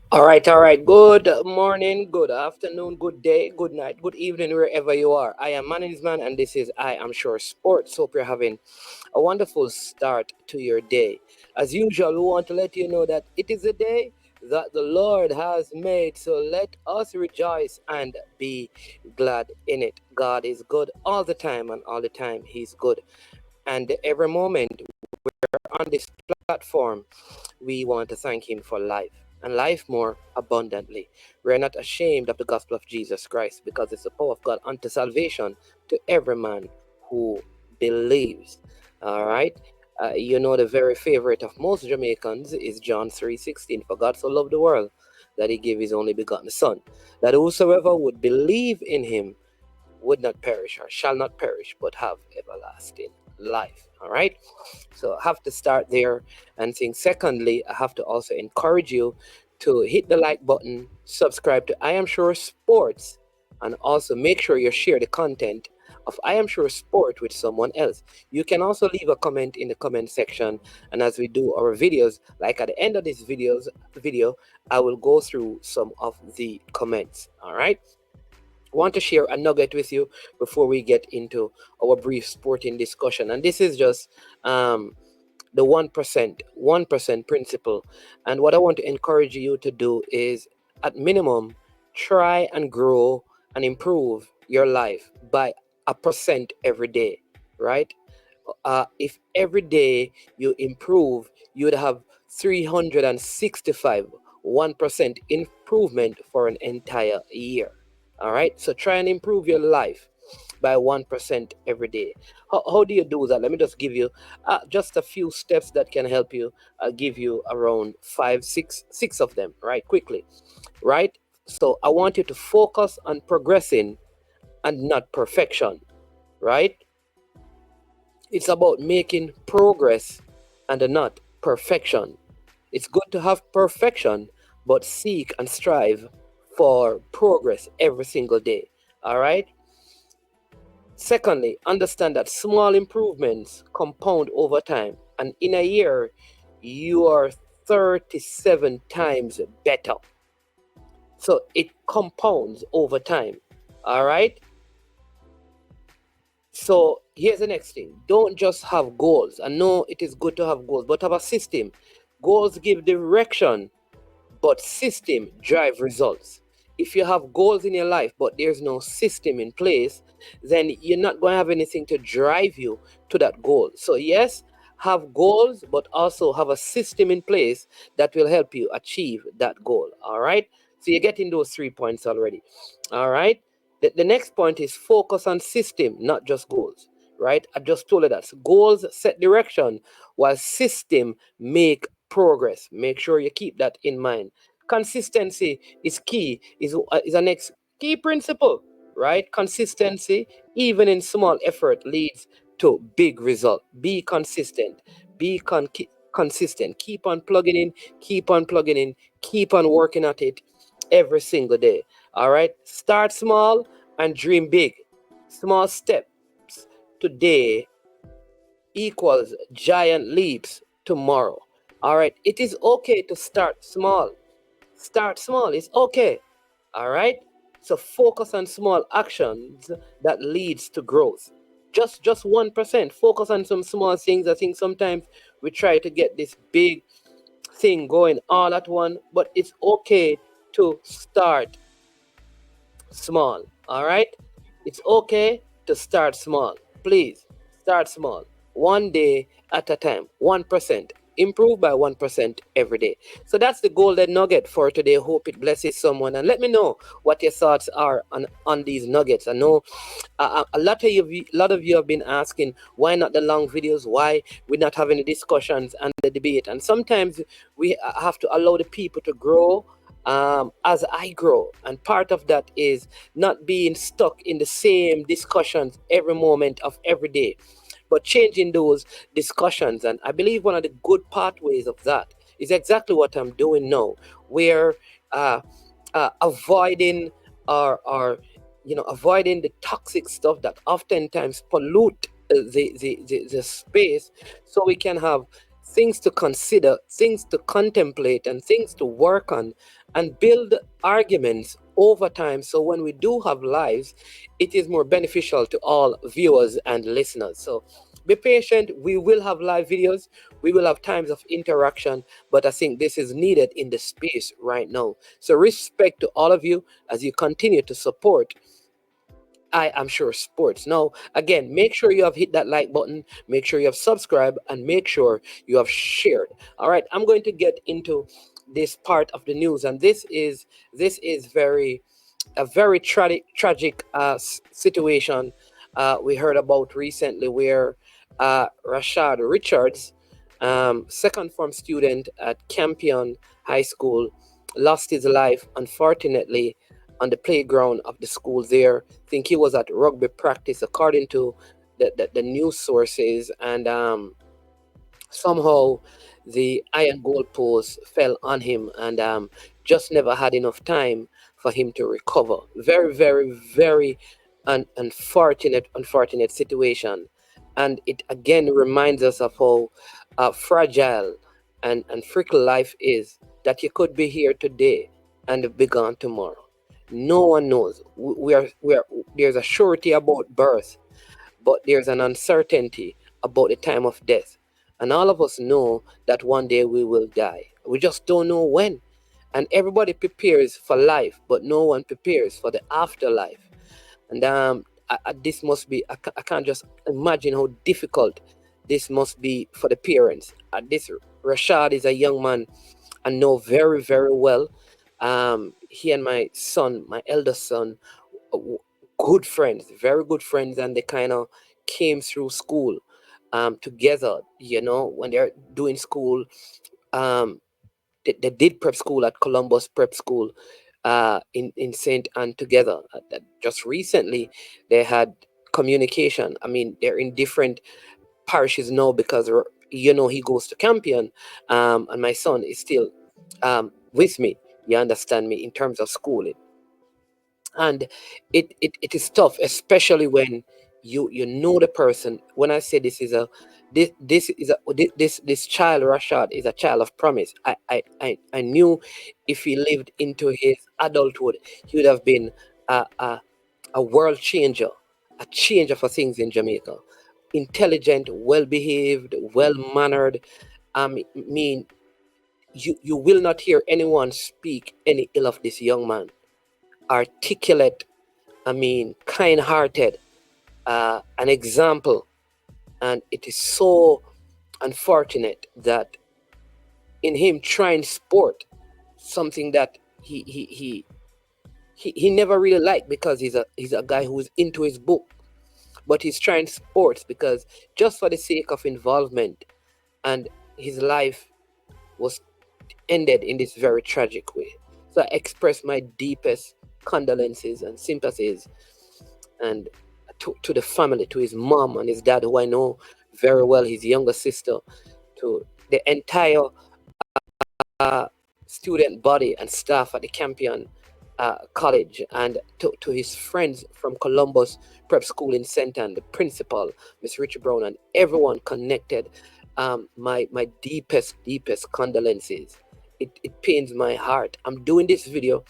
All right. Good morning, good afternoon, good day, good night, good evening, wherever you are. I am Management, and this is I Am Sure Sports. Hope you're having a wonderful start to your day. As usual, we want to let you know that it is a day that the Lord has made, so let us rejoice and be glad in it. God is good all the time, and all the time He's good. And every moment we're on this platform, we want to thank Him for life and life more abundantly. We are not ashamed of the gospel of Jesus Christ because it's the power of God unto salvation to every man who believes. All right. You know, the very favorite of most Jamaicans is John 3:16. For God so loved the world that He gave His only begotten Son, that whosoever would believe in Him would not perish or shall not perish but have everlasting life. All right. So I have to start there and think. Secondly, I have to also encourage you to hit the like button, subscribe to I Am Sure Sports, and also make sure you share the content of I Am Sure Sport with someone else. You can also leave a comment in the comment section, and as we do our videos, like at the end of this video, I will go through some of the comments. All right. Want to share a nugget with you before we get into our brief sporting discussion, and this is just the 1% principle. And what I want to encourage you to do is, at minimum, try and grow and improve your life by a percent every day, right? If every day you improve, you'd have 365 1% improvement for an entire year. All right, so try and improve your life by 1% every day. How do you do that? Let me just give you just a few steps that can help you. I'll give you around five, six of them, right? Quickly, right? So I want you to focus on progressing and not perfection, right? It's about making progress and not perfection. It's good to have perfection, but seek and strive for progress every single day. All right? Secondly, understand that small improvements compound over time, and in a year, you are 37 times better. So it compounds over time. All right? So here's the next thing. Don't just have goals. I know it is good to have goals, but have a system. Goals give direction, but system drive results. If you have goals in your life, but there's no system in place, then you're not going to have anything to drive you to that goal. So, yes, have goals, but also have a system in place that will help you achieve that goal. All right. So, you're getting those 3 points already. All right. The next point is focus on system, not just goals. Right. I just told you that. So goals set direction, while system make progress. Make sure you keep that in mind. Consistency is key, is a next key principle, right? Consistency, even in small effort, leads to big result. Be consistent. Consistent. Keep on plugging in, keep on plugging in, keep on working at it every single day. All right? Start small and dream big. Small steps today equals giant leaps tomorrow. All right. It is okay to start small. Start small. It's okay. All right. So focus on small actions that leads to growth. Just 1%. Focus on some small things. I think sometimes we try to get this big thing going all at once, but it's okay to start small. All right. It's okay to start small. Please start small. One day at a time. 1%. Improve by 1% every day. So that's the golden nugget for today. Hope it blesses someone. And let me know what your thoughts are on these nuggets. I know a lot of you have been asking why not the long videos, why we're not having the discussions and the debate. And sometimes we have to allow the people to grow as I grow. And part of that is not being stuck in the same discussions every moment of every day, but changing those discussions. And I believe one of the good pathways of that is exactly what I'm doing now, where uh, avoiding or avoiding the toxic stuff that oftentimes pollute the space, so we can have things to consider, things to contemplate, and things to work on, and build arguments over time. So when we do have lives, it is more beneficial to all viewers and listeners. So be patient. We will have live videos, we will have times of interaction, but I think this is needed in the space right now. So respect to all of you as you continue to support I am sure sports. Now, again, make sure you have hit that like button, make sure you have subscribed, and make sure you have shared. All right, I'm going to get into this part of the news, and this is very a very tragic situation we heard about recently, where Rashad Richards, second form student at Campion High School, lost his life unfortunately on the playground of the school there. I think he was at rugby practice, according to the news sources, and somehow the iron goalpost fell on him, and just never had enough time for him to recover. Very, very, very unfortunate situation. And it again reminds us of how fragile and fickle life is, that you could be here today and be gone tomorrow. No one knows. We are, there's a surety about birth, but there's an uncertainty about the time of death. And all of us know that one day we will die. We just don't know when. And everybody prepares for life, but no one prepares for the afterlife. And this must be, I can't just imagine how difficult this must be for the parents. This Rashad is a young man I know very, very well. He and my son, my eldest son, good friends, very good friends, and they kind of came through school together. When they're doing school, um, they did prep school at Columbus Prep School in St. Anne together. Just recently, they had communication. I mean, they're in different parishes now because he goes to Campion, and my son is still with me. You understand me in terms of schooling, and it is tough, especially when you know the person. When I say this child Rashad is a child of promise. I knew if he lived into his adulthood, he would have been a world changer, a changer for things in Jamaica. Intelligent, well behaved, well mannered. I mean, you will not hear anyone speak any ill of this young man. Articulate, I mean, kind hearted, an example. And it is so unfortunate that in him trying sport, something that he never really liked, because he's a guy who's into his book, but he's trying sports because just for the sake of involvement, and his life was ended in this very tragic way. So I express my deepest condolences and sympathies, and to the family, to his mom and his dad, who I know very well, his younger sister, to the entire uh, student body and staff at the Campion College, and to his friends from Columbus Prep School in St. Anne, the principal, Miss Richie Brown, and everyone connected. My deepest condolences. It pains my heart. I'm doing this video,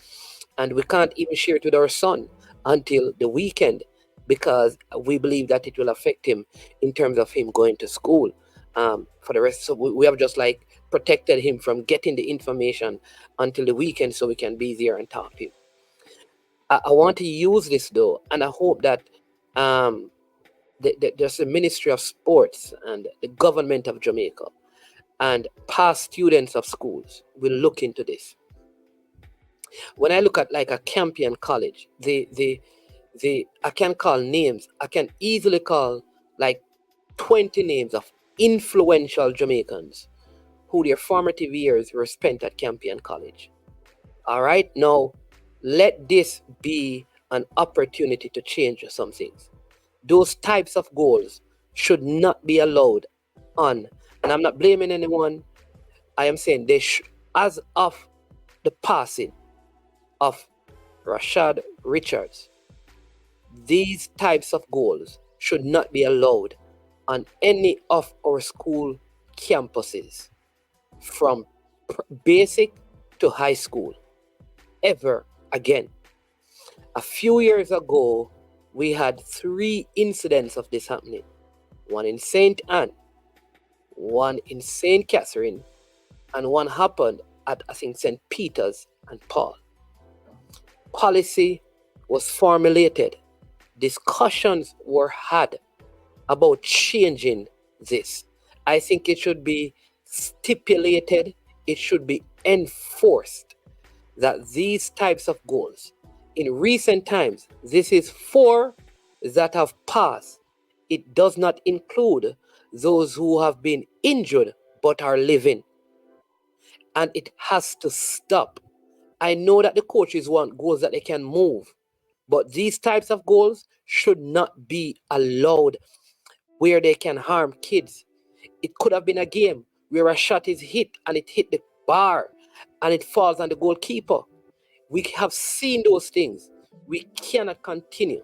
and we can't even share it with our son until the weekend, because we believe that it will affect him in terms of him going to school for the rest. So we have just like protected him from getting the information until the weekend, so we can be there and talk to him. I want to use this though, and I hope that um, there's the Ministry of Sports and the government of Jamaica and past students of schools will look into this. When I look at like a Campion College, the I can call names. I can easily call like 20 names of influential Jamaicans who their formative years were spent at Campion College. All right, now let this be an opportunity to change some things. Those types of goals should not be allowed on, and I'm not blaming anyone. I am saying as of the passing of Rashad Richards, these types of goals should not be allowed on any of our school campuses from basic to high school ever again. A few years ago, we had 3 incidents of this happening: one in St. Anne, one in St. Catherine, and one happened at, I think, St. Peter's and Paul. Policy was formulated, discussions were had about changing this. I think it should be stipulated, it should be enforced that these types of goals, in recent times, this is 4 that have passed. It does not include those who have been injured but are living. And it has to stop. I know that the coaches want goals that they can move, but these types of goals should not be allowed where they can harm kids. It could have been a game where a shot is hit and it hit the bar and it falls on the goalkeeper. We have seen those things. We cannot continue,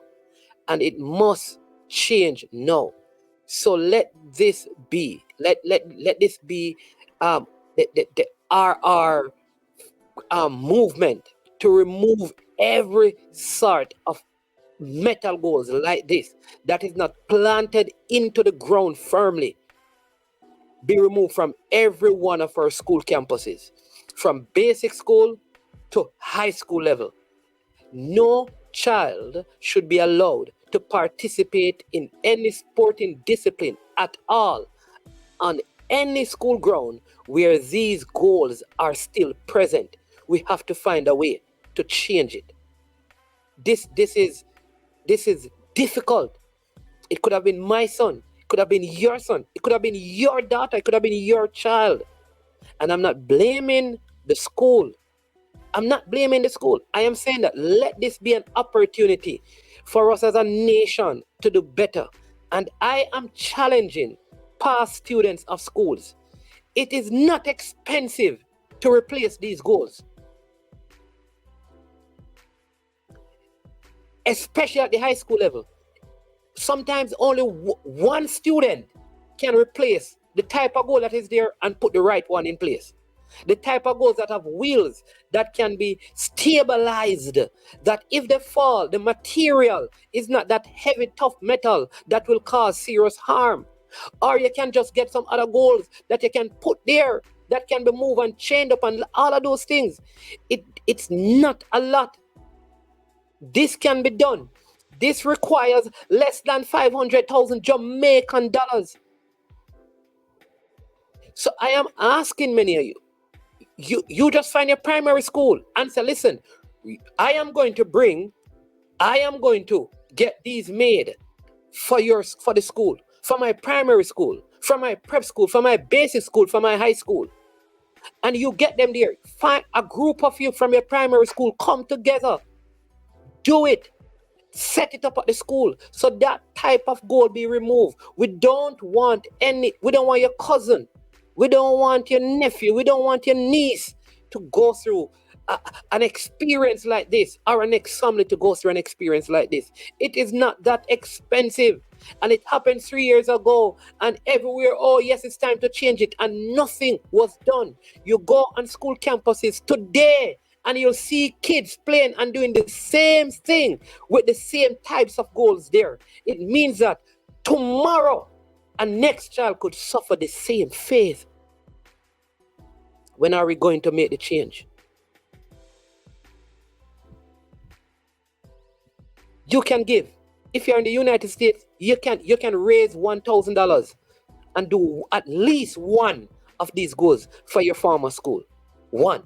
and it must change now. So let this be. Let this be the RR movement to remove every sort of metal goals like this that is not planted into the ground firmly, be removed from every one of our school campuses, from basic school to high school level. No child should be allowed to participate in any sporting discipline at all on any school ground where these goals are still present. We have to find a way to change it. This is difficult. It could have been my son, it could have been your son, it could have been your daughter, it could have been your child. And I'm not blaming the school. I'm not blaming the school. I am saying that let this be an opportunity for us as a nation to do better. And I am challenging past students of schools. It is not expensive to replace these goals, especially at the high school level. Sometimes only one student can replace the type of goal that is there and put the right one in place. The type of goals that have wheels that can be stabilized, that if they fall, the material is not that heavy, tough metal that will cause serious harm. Or you can just get some other goals that you can put there that can be moved and chained up and all of those things. It's not a lot. This can be done. This requires less than 500,000 Jamaican dollars. So I am asking many of you, you just find your primary school and say, listen, I am going to get these made for the school, for my primary school, for my prep school, for my basic school, for my high school. And you get them there. Find a group of you from your primary school, come together, do it. Set it up at the school so that type of goal be removed. We don't want your cousin, we don't want your nephew, we don't want your niece to go through an experience like this, or an ex-family to go through an experience like this. It is not that expensive, and it happened 3 years ago, and everywhere, oh yes, it's time to change it, and nothing was done. You go on school campuses today and you'll see kids playing and doing the same thing with the same types of goals there. It means that tomorrow a next child could suffer the same fate. When are we going to make the change? You can give. If you're in the United States, you can raise $1,000 and do at least one of these goals for your former school. One.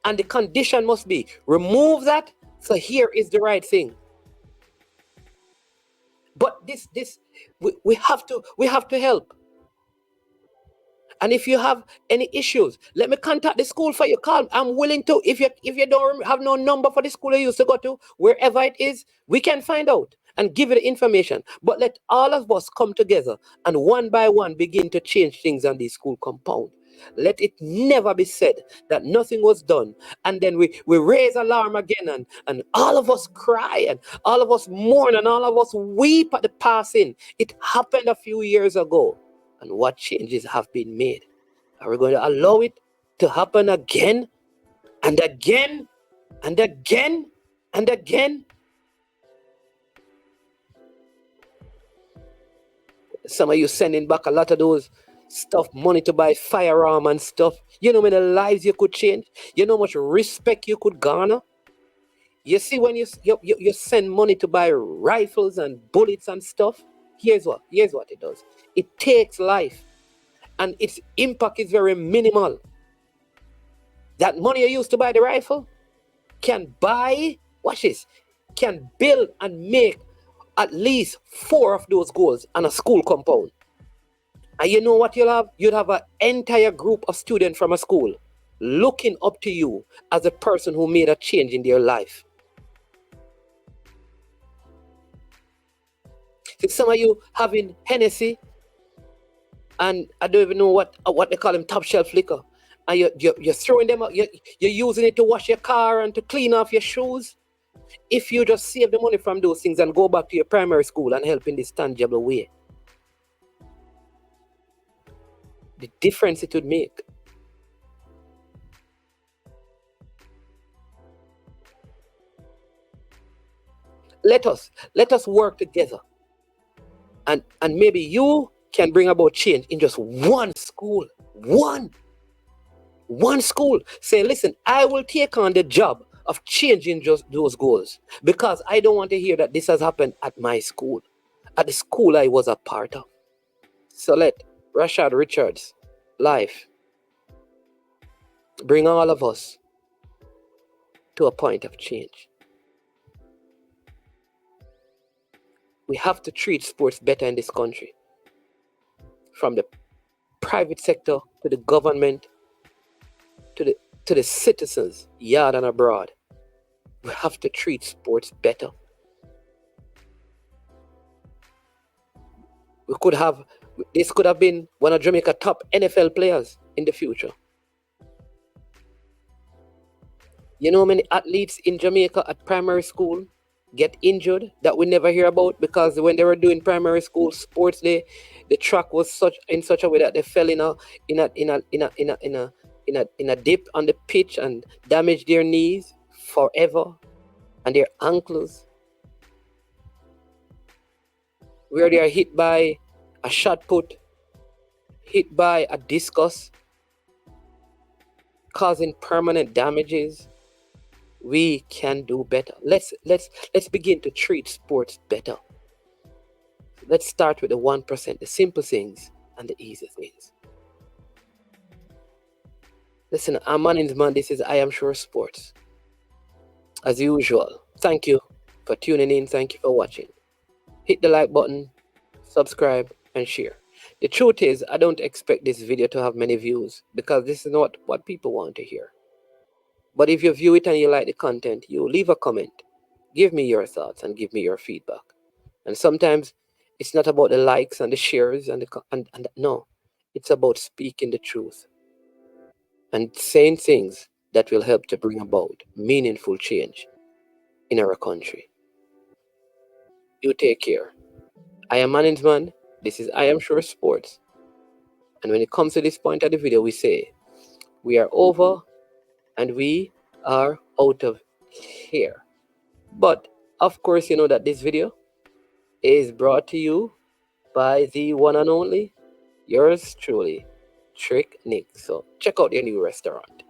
And the condition must be remove that, so here is the right thing. But we have to help. And if you have any issues, let me contact the school for you. Call. I'm willing to. If you don't have no number for the school you used to go to, wherever it is, we can find out and give you the information. But let all of us come together and one by one begin to change things on the school compound. Let it never be said that nothing was done. And then we raise alarm again, and all of us cry, and all of us mourn, and all of us weep at the passing. It happened a few years ago. And what changes have been made? Are we going to allow it to happen again and again and again and again? Some of you sending back a lot of those stuff, money to buy firearm and stuff. You know how many lives you could change? You know how much respect you could garner? You see, when you send money to buy rifles and bullets and stuff, here's what it does. It takes life, and its impact is very minimal. That money you used to buy the rifle can buy, watch this, can build and make at least 4 of those goals on a school compound. And you know what you'll have? You'll have an entire group of students from a school looking up to you as a person who made a change in their life. See, some of you having Hennessy, and I don't even know what they call them, top shelf liquor, and you're throwing them out, you're using it to wash your car and to clean off your shoes. If you just save the money from those things and go back to your primary school and help in this tangible way, the difference it would make. Let us work together, and maybe you can bring about change in just one school. One school. Say, listen, I will take on the job of changing just those goals, because I don't want to hear that this has happened at my school, at the school I was a part of. So let Rashad Richards life bring all of us to a point of change. We have to treat sports better in this country, from the private sector to the government to the citizens, yard and abroad. We have to treat sports better. This could have been one of Jamaica's top NFL players in the future. You know how many athletes in Jamaica at primary school get injured that we never hear about, because when they were doing primary school sports, the track was in such a way that they fell in a dip on the pitch and damaged their knees forever and their ankles, where they are hit by a shot put, hit by a discus, causing permanent damages. We can do better. Let's begin to treat sports better. Let's start with the 1%, the simple things and the easy things. Listen, I'm management. This is I Am Sure Sports. As usual, thank you for tuning in. Thank you for watching. Hit the like button, subscribe, and share. The truth is, I don't expect this video to have many views, because this is not what people want to hear. But if you view it and you like the content, you leave a comment, give me your thoughts, and give me your feedback. And sometimes it's not about the likes and the shares and no, it's about speaking the truth and saying things that will help to bring about meaningful change in our country. You take care. I am management. This is I Am Sure Sports. And when it comes to this point of the video, we say we are over and we are out of here. But of course, you know that this video is brought to you by the one and only, yours truly, Trick Nick. So check out your new restaurant.